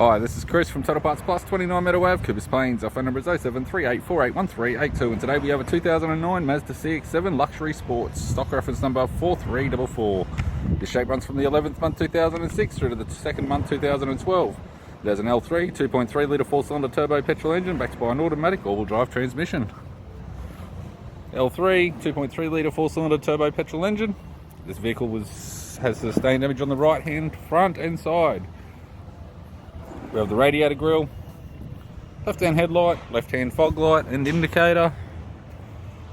Hi, this is Chris from Total Parts Plus, 29 Meadow Ave, Coopers Plains. Our phone number is 0738481382, and today we have a 2009 Mazda CX-7 Luxury Sports, stock reference number 4344. This shape runs from the 11th month 2006 through to the 2nd month 2012. It has an L3 2.3 litre 4-cylinder turbo petrol engine backed by an automatic all-wheel drive transmission. L3 2.3 litre 4-cylinder turbo petrol engine. This vehicle has sustained damage on the right hand front and side. We have the radiator grille, left hand headlight, left hand fog light and indicator.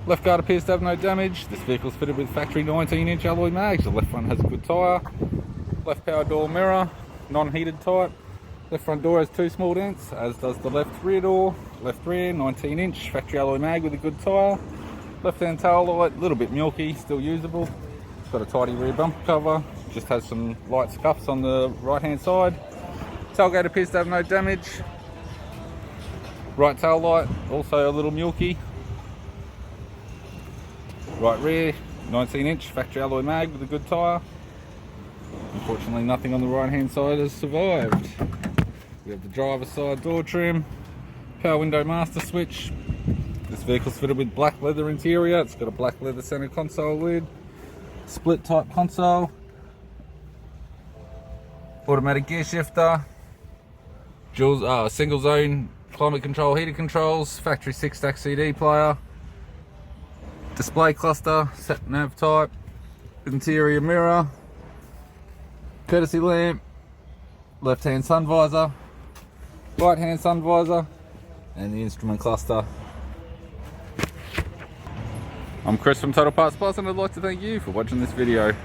Left guard appears to have no damage. This vehicle is fitted with factory 19-inch alloy mags. The left front has a good tyre. Left power door mirror, non-heated type. Left front door has 2 small dents, as does the left rear door. Left rear, 19-inch factory alloy mag with a good tyre. Left hand tail light, a little bit milky, still usable. It's got a tidy rear bumper cover. Just has some light scuffs on the right hand side. Tailgate appears to have no damage. Right tail light, also a little milky. Right rear, 19-inch factory alloy mag with a good tyre. Unfortunately, nothing on the right hand side has survived. We have the driver's side door trim, power window master switch. This vehicle's fitted with black leather interior. It's got a black leather center console lid, split type console, automatic gear shifter, dual single zone climate control heater controls, factory 6-stack CD player, display cluster, sat nav type, interior mirror, courtesy lamp, left hand sun visor, right hand sun visor, and the instrument cluster. I'm Chris from Total Parts Plus, and I'd like to thank you for watching this video.